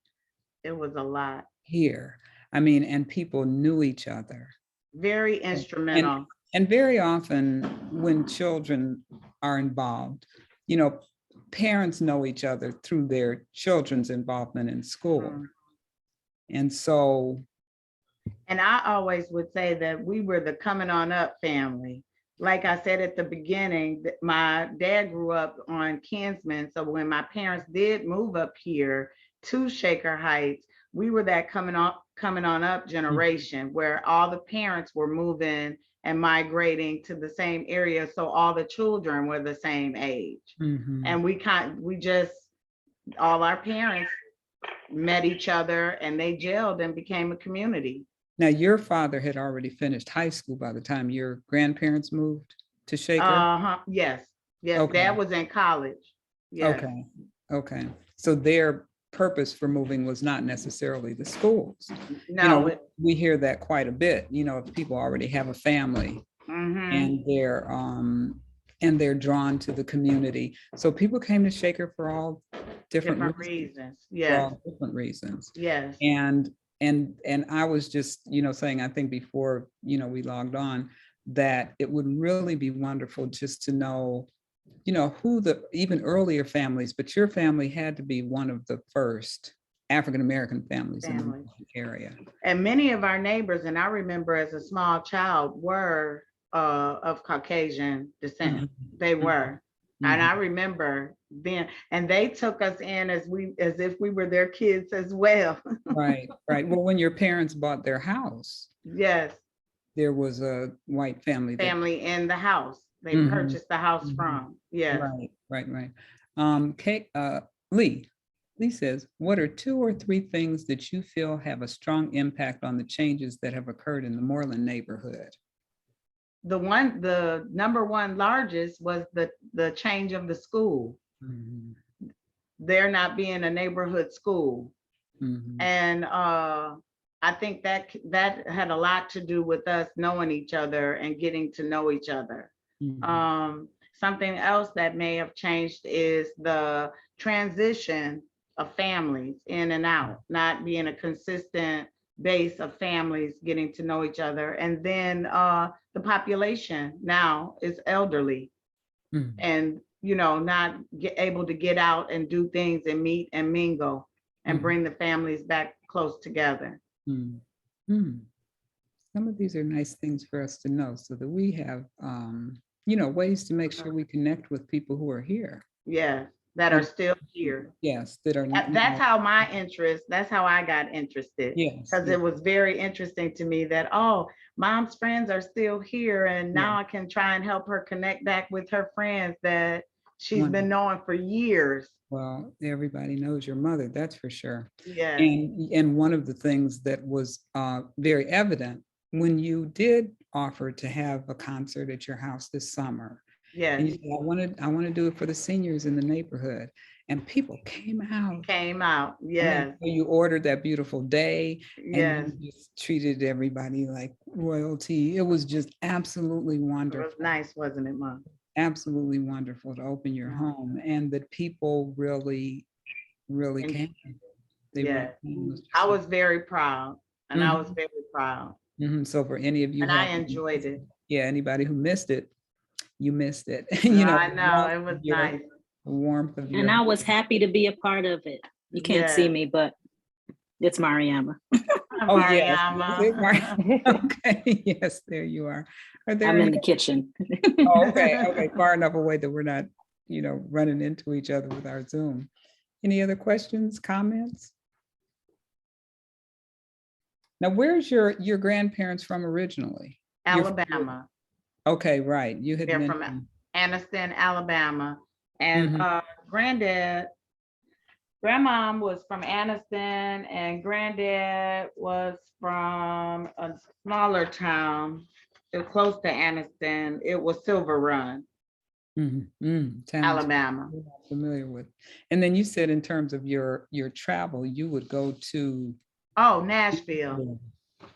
it was a lot. here. I mean, and people knew each other. Very instrumental. And very often when children are involved, you know, parents know each other through their children's involvement in school. Mhm. And so, And I always would say that we were the coming on up family. Like I said at the beginning, my dad grew up on Kinsman. So when my parents did move up here to Shaker Heights, we were that coming on up generation where all the parents were moving and migrating to the same area. So all the children were the same age. mhm. And we just, all our parents met each other and they gelled and became a community. Now your father had already finished high school by the time your grandparents moved to Shaker? Uh-huh, yes, yes, Okay. Dad was in college. Yes, Okay, okay. So their purpose for moving was not necessarily the schools. no, We hear that quite a bit, if people already have a family mhm, and they're drawn to the community. So people came to Shaker for all different different reasons. reasons, For yes, all different reasons. yes, And I was just, saying, I think before, we logged on, that it would really be wonderful just to know, who the even earlier families, but your family had to be one of the first African-American families in Families. the area. And many of our neighbors, and I remember as a small child, were of Caucasian descent. Mhm. They were. And Mhm. I remember then, and they took us in as if we were their kids as well. Right, right. Well, when your parents bought their house, Yes, there was a white family that. family in the house. They Mhm. purchased the house Mhm. from. Yes. Right. Kate, Lee says, what are 2 or 3 things that you feel have a strong impact on the changes that have occurred in the Moreland neighborhood? The number one largest was the change of the school. Mhm. There not being a neighborhood school. Mhm. And I think that had a lot to do with us knowing each other and getting to know each other. Mhm. Something else that may have changed is the transition of families in and out, not being a consistent base of families getting to know each other. And then the population now is elderly Mhm. and, not able to get out and do things and meet and mingle and Mhm. bring the families back close together. Mhm. Mhm. Some of these are nice things for us to know so that we have, ways to make sure we connect with people who are here. Yeah, that are still here. Yes, that are. That's how that's how I got interested. Yes. Because it was very interesting to me that, oh, mom's friends are still here. And now Yeah. I can try and help her connect back with her friends that she's Wonderful. been knowing for years. Well, everybody knows your mother, that's for sure. Yeah. And one of the things that was very evident when you did offer to have a concert at your house this summer, and you Yes. said, I want to do it for the seniors in the neighborhood, and people came out. Came out. And Yes. then you ordered that beautiful day, Yes. and you just treated everybody like royalty. It was just absolutely It wonderful. was nice, wasn't it, Mom? Absolutely wonderful to open your home, and that people really And- came. They Yeah. really came. I was very proud. And I was Mhm. very proud. So for any of you, And I enjoyed it. yeah, anybody who missed it, you missed it. I know, it was nice. The warmth of your. And I was happy to be a part of it. You can't see Yes. me, but it's Mariama. Oh, yes. Mariama. Okay, yes, there you are. Are there I'm in any? the kitchen. Oh, okay, far enough away that we're not, running into each other with our Zoom. Any other questions, comments? Now, where's your grandparents from originally? Alabama. Okay, right. You had They're from mentioned. Anniston, Alabama. And grandmom was from Anniston and granddad was from a smaller town. close to Anniston. It was Silver Run, Towns Alabama. we're not familiar with. And then you said in terms of your travel, you would go to. Oh, Nashville.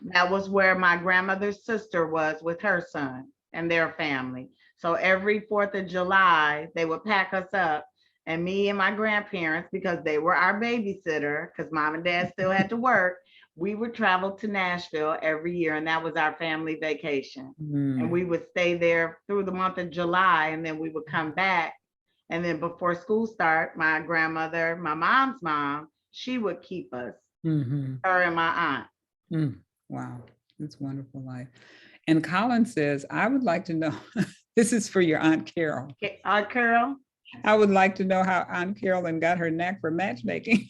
That was where my grandmother's sister was with her son and their family. So every 4th of July, they would pack us up, and me and my grandparents, because they were our babysitter, because mom and dad still had to work, we would travel to Nashville every year, and that was our family vacation. And we would stay there through the month of July, and then we would come back. And then before school start, my grandmother, my mom's mom, she would keep us, her and my aunt. Wow, that's wonderful life. And Colin says, I would like to know, this is for your Aunt Carol. Okay, Aunt Carol? I would like to know how Aunt Carolyn got her knack for matchmaking.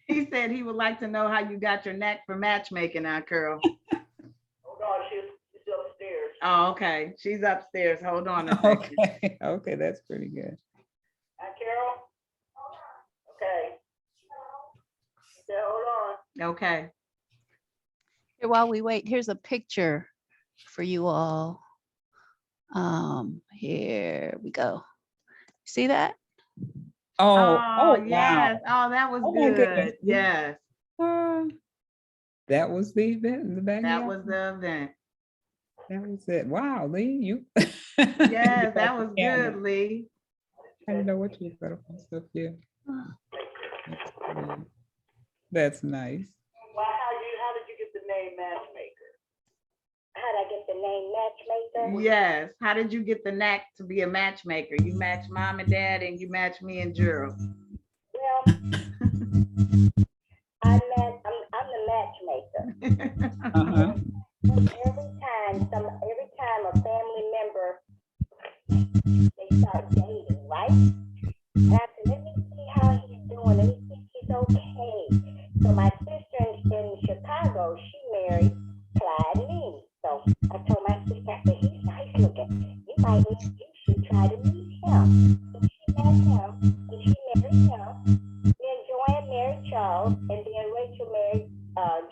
He said he would like to know how you got your knack for matchmaking, Aunt Carol. Hold on, she's upstairs. Oh, okay. She's upstairs. Hold on a second. Okay, okay, that's pretty good. Carol? Okay. She said, hold on. Okay. Here, while we wait, here's a picture for you all. Here we go. See that? Oh, yes. Oh, that was Oh, my goodness. good. Yes, Wow. That was the event in the backyard. that was the event. That was it. Wow, Lee, you. Yes, that was Yeah. good, Lee. I didn't know what you were gonna post up here. That's nice. Well, how did you get the name Matchmaker? How did I get the name Matchmaker? Yes. How did you get the knack to be a matchmaker? You match mom and dad, and you match me and Gerald. Well, I'm the matchmaker. Uh-huh. Every time a family member, they start dating, right? And I said, let me see how he's doing. Let me see if he's okay. So my sister in Chicago, she married Clyde Lee. So I told my sister, I said, he's nice looking. You should try to meet him. So she met him, and she married him. Then Joanne married Charles, and then Rachel married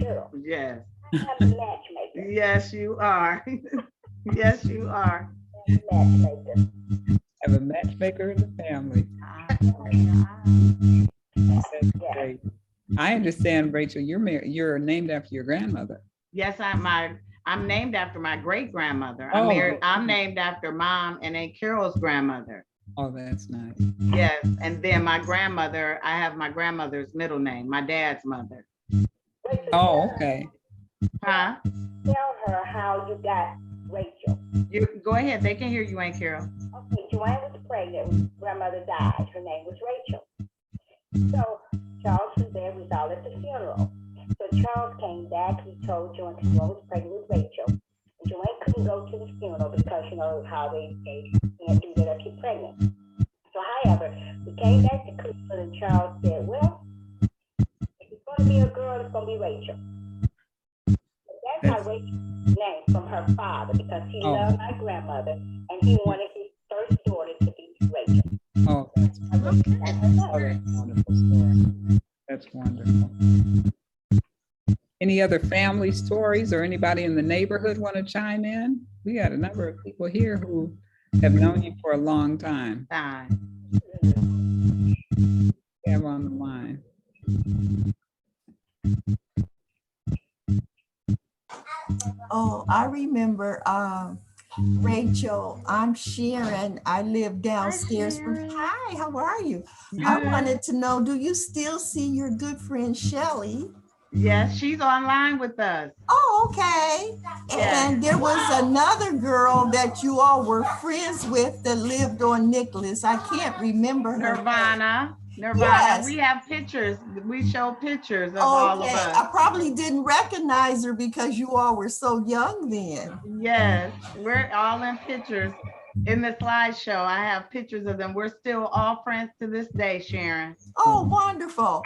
Gerald. Yes. I'm the matchmaker. Yes, you are. Yes, you are. Matchmaker. Have a matchmaker in the family. That's great. I understand, Rachel, you're named after your grandmother. Yes, I'm named after my great grandmother. Oh. I'm named after mom and Aunt Carol's grandmother. Oh, that's nice. Yes, and then my grandmother, I have my grandmother's middle name, my dad's mother. Oh, okay. Huh? Tell her how you got Rachel. You go ahead. They can hear you, Aunt Carol. Okay, Joanne was pregnant when grandmother died. Her name was Rachel. So Charles was there. We was all at the funeral. So Charles came back. He told Joanne because Joanne was pregnant with Rachel. And Joanne couldn't go to the funeral because you know how they can't do that if you're pregnant. So however, we came back to Cleveland and Charles said, well, if it's going to be a girl, it's going to be Rachel. So that's how Rachel name from her father because he loved my grandmother and he wanted his first daughter to be Rachel. Oh, that's wonderful. Oh, that's a wonderful story. That's wonderful. Any other family stories or anybody in the neighborhood want to chime in? We got a number of people here who have known you for a long time. Fine. Have on the line. Oh, I remember Rachel. I'm Sharon. I live downstairs from. Hi, how are you? I Good. wanted to know, do you still see your good friend Shelly? Yes, she's online with us. Oh, okay. Yeah. And there was another girl that you all were friends with that lived on Nicholas. I can't remember her name. Nirvana. Yes. We have pictures. We show pictures of all of Okay, us. I probably didn't recognize her because you all were so young then. Yes, we're all in pictures. In the slideshow, I have pictures of them. We're still all friends to this day, Sharon. Oh, wonderful.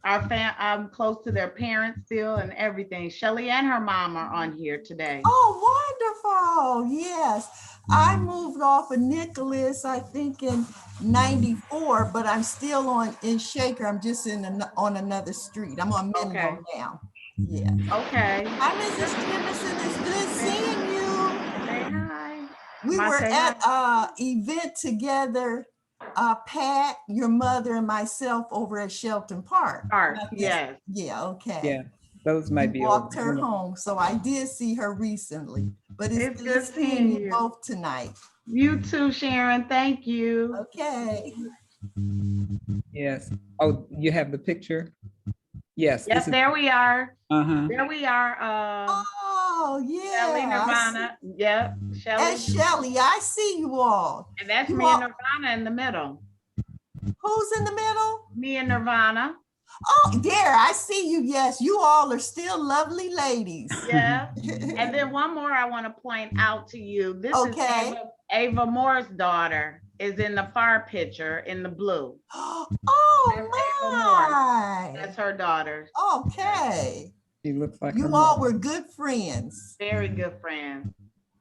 I'm close to their parents still and everything. Shelly and her mom are on here today. Oh, wonderful. Yes. I moved off of Nicholas, I think in 94, but I'm still in Shaker. I'm just on another street. I'm on Menlo Okay. now. Yeah. Okay. Hi, Mrs. Jemison. It's good seeing you. We Ma, were say at a event together, Pat, your mother and myself over at Shelton Park. Park, Not this- yes. Yeah, okay. Yeah, those might We be. walked over. her home, so I did see her recently, but It's it's good good seeing seeing you you. both tonight. You too, Sharon. Thank you. Okay. Yes. Oh, you have the picture? Yes. Yep, This is, there we are. uh-huh. There we are. Oh, Shelly, yeah. I see- Nirvana. Yep, Shelly. And Shelly, I see you all. And that's You me and all- Nirvana in the middle. Who's in the middle? Me and Nirvana. Oh, there, I see you. Yes, you all are still lovely ladies. Yeah. And then one more I want to point out to you. This Okay. is Ava Moore's daughter is in the far picture in the blue. Oh, That's my. her daughter. Okay. She looks like. You her all mother. were good friends. Very good friend.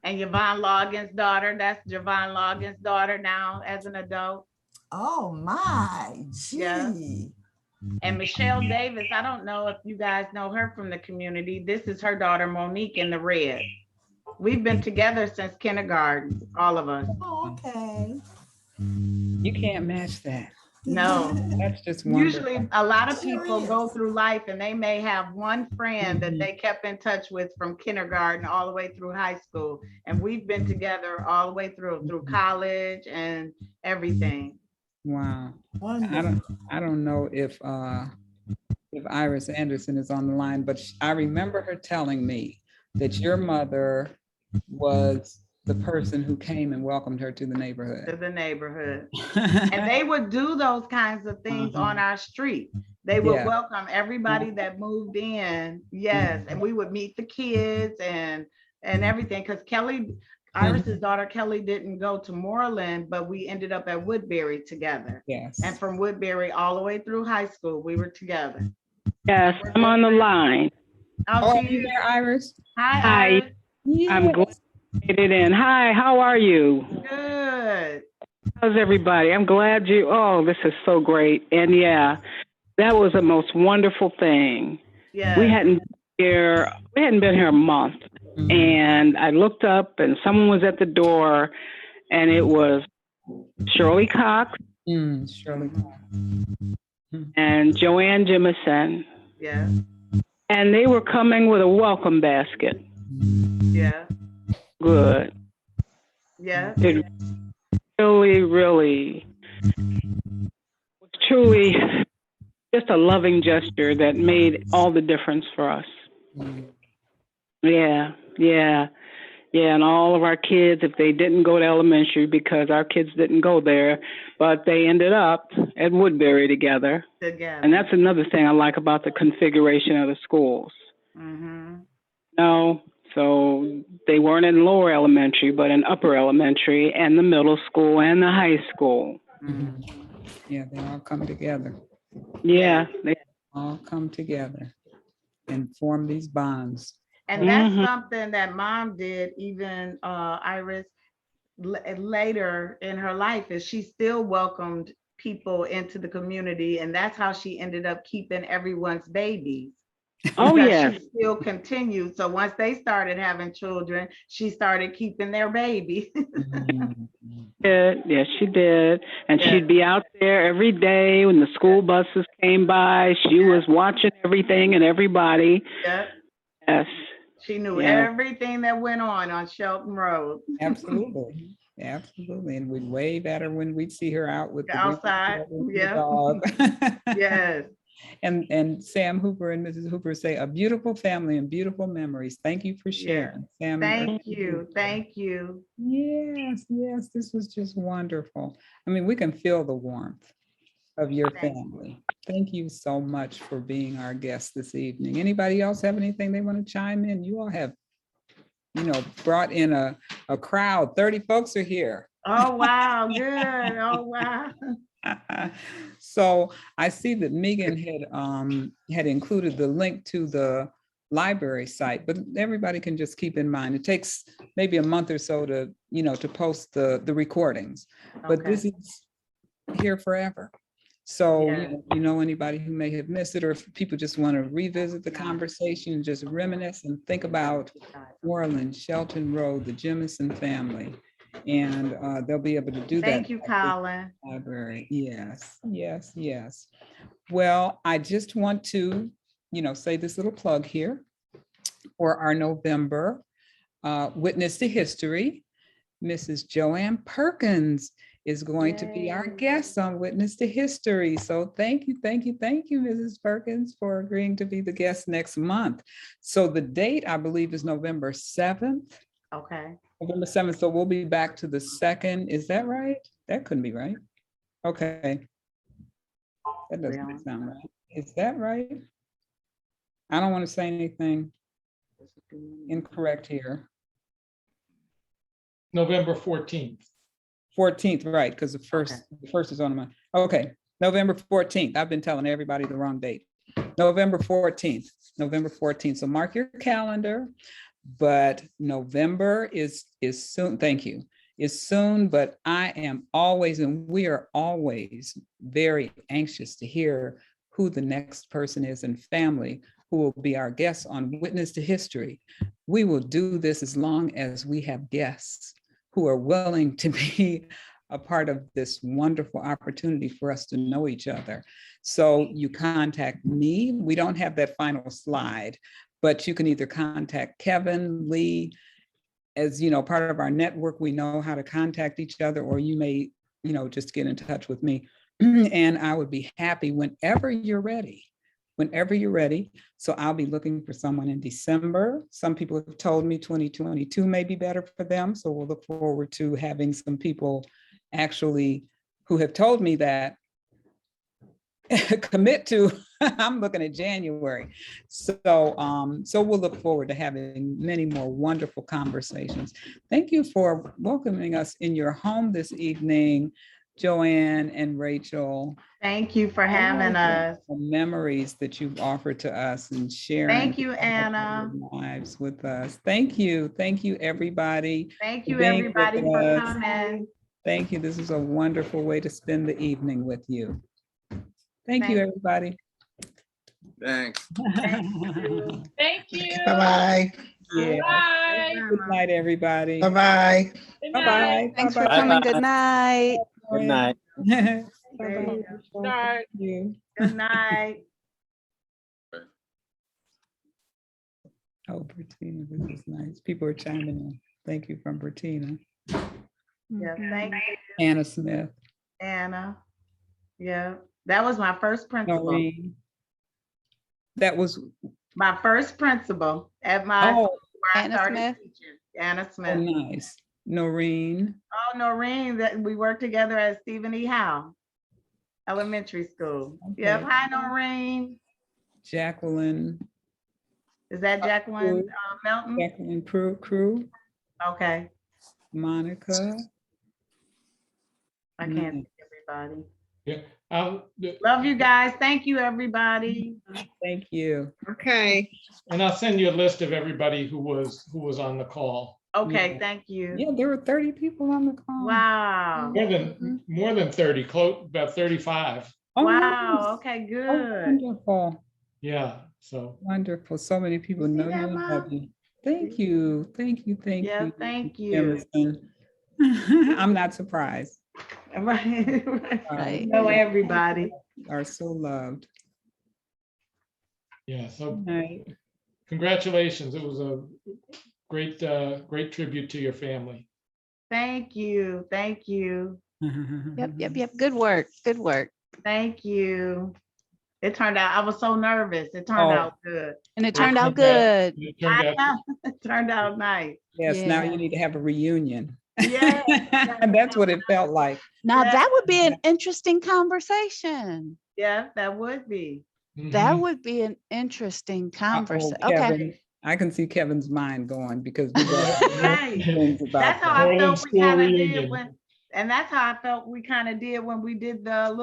And Yvonne Logan's daughter, that's Javon Logan's daughter now as an adult. Oh, my. Yeah. Gee. And Michelle Davis, I don't know if you guys know her from the community. This is her daughter Monique in the red. We've been together since kindergarten, all of us. Oh, okay. You can't match that. No. That's just wonderful. Usually a lot of Sure people is. go through life and they may have one friend that they kept in touch with from kindergarten all the way through high school. And we've been together all the way through college and everything. Wow. Wonderful. I don't know if Iris Anderson is on the line, but I remember her telling me that your mother was the person who came and welcomed her to the To neighborhood. the neighborhood. And they would do those kinds of things on our street. They would Yeah. welcome everybody that moved in. Yes. And we would meet the kids and everything. Because Kelly, Iris's daughter Kelly didn't go to Moreland, but we ended up at Woodbury together. Yes. And from Woodbury all the way through high school, we were together. Yes, I'm on the line. Oh, she you is. there, Iris? Hi, Hi. Iris. I'm glad you made it in. Hi, how are you? Good. How's everybody? I'm glad you, oh, this is so great. And yeah, that was the most wonderful thing. Yeah. We hadn't been here a month. Mhm. And I looked up and someone was at the door and it was Shirley Cox Shirley. and Joanne Jemison. Yeah. And they were coming with a welcome basket. Yeah. Good. Yeah. It really was truly just a loving gesture that made all the difference for us. Yeah. And all of our kids, if they didn't go to elementary, because our kids didn't go there, but they ended up at Woodbury together. Together. And that's another thing I like about the configuration of the schools. Mm-hmm. No, so they weren't in lower elementary, but in upper elementary and the middle school and the high school. Mm-hmm. Yeah, they all come together. Yeah, All come together and form these bonds. And that's Mhm. something that mom did, even Iris, later in her life, is she still welcomed people into the community. And that's how she ended up keeping everyone's babies. Oh, Because yes. She still continued. So once they started having children, she started keeping their baby. Yes, she did. And Yeah. she'd be out there every day when the school buses came by. She was watching everything and everybody. Yeah. Yes. She knew Yeah. everything that went on Shelton Road. Absolutely. Absolutely. And we'd wave at her when we'd see her out with the Outside, yeah. dog. Yes. And Sam Hooper and Mrs. Hooper say a beautiful family and beautiful memories. Thank you for sharing. Sam. Thank you. Thank you. Yes, this was just wonderful. I mean, we can feel the warmth of your Thank you. family. Thank you so much for being our guest this evening. Anybody else have anything they want to chime in? You all have, brought in a crowd. 30 folks are here. Oh, wow. Good. Oh, wow. So I see that Megan had included the link to the library site, but everybody can just keep in mind, it takes maybe a month or so to post the recordings, but Okay. this is here forever. So, Yeah. Anybody who may have missed it, or if people just want to revisit the conversation, just reminisce and think about Moreland, Shelton Road, the Jemison family, And they'll be able to do that. Thank you, Colin. Library, yes, yes, yes. Well, I just want to, say this little plug here for our November Witness to History. Mrs. Joanne Perkins is going to be our Yay. guest on Witness to History. So thank you, Mrs. Perkins, for agreeing to be the guest next month. So the date, I believe, is November 7th. Okay. November 7th, so we'll be back to the 2nd. Is that right? That couldn't be right. Okay. That doesn't Really? sound right. Is that right? I don't want to say anything incorrect here. November 14th. 14th, right, because the first is on my, okay, November 14th. I've been telling everybody the wrong date. November 14th, November 14th. So mark your calendar, but November is soon. Thank you. Is soon, but I am always, and we are always very anxious to hear who the next person is in family who will be our guests on Witness to History. We will do this as long as we have guests who are willing to be a part of this wonderful opportunity for us to know each other. So you contact me. We don't have that final slide, but you can either contact Kevin, Lee. As part of our network, we know how to contact each other, or you may, just get in touch with me. And I would be happy whenever you're ready. So I'll be looking for someone in December. Some people have told me 2022 may be better for them. So we'll look forward to having some people actually who have told me that commit to, I'm looking at January. So we'll look forward to having many more wonderful conversations. Thank you for welcoming us in your home this evening, Joanne and Rachel. Thank you for having us. The memories that you've offered to us and sharing. Thank you, Anna. Lives with us. Thank you, everybody. Thank you, being everybody, with for us. coming. Thank you. This is a wonderful way to spend the evening with you. Thank you, everybody. Thanks. Thank you. Bye-bye. Yeah. Bye. Good night, everybody. Bye-bye. Good Bye-bye. night. Thanks for Bye-bye. coming. Good night. Good night. Bye-bye. There you go. Start. Thank you. Good night. Oh, Bertina, this is nice. People are chiming in. Thank you from Bertina. Yeah, thank you, Anna Smith. Anna. Yeah, that was my first principal. Noreen. That was, My first principal at my oh, where I Anna started Smith? teaching. Anna oh, Smith. nice. Noreen. Oh, Noreen, that we worked together at Stephen E. Howe Elementary School. Yep. Okay. Hi, Noreen. Jacqueline. Is that Jacqueline Melton? Jacqueline Crew. Okay. Monica. I can't see everybody. Yeah. Love you guys. Thank you, everybody. Thank you. Okay. And I'll send you a list of everybody who was on the call. Okay, Yeah. thank you. Yeah, there were 30 people on the call. Wow. More than 30, close, about 35. Oh, Wow. nice. Okay, Oh, good. wonderful. Yeah, so. Wonderful. So many people know you that, and Mom? love you. Thank you. Thank you. Thank Yeah, you. thank you. Jemison. I'm not surprised. Right. Right. Know everybody. You are so loved. Yeah, so Right. congratulations. It was a great, great tribute to your family. Thank you. Thank you. Yep. Good work. Good work. Thank you. It turned out, I was so nervous. It turned Oh. out good. And it turned out good. It turned out, It turned out nice. Yes, now Yeah. you need to have a reunion. Yeah. That's what it felt like. Now Yeah. that would be an interesting conversation. Yeah, that would be. That mhm. would be an interesting Uh-oh, conversation. Okay. Kevin, I can see Kevin's mind going because we got Right. things about That's how that. I Moreland felt we School kind of did reunion. when, and that's how I felt we kind of did when we did the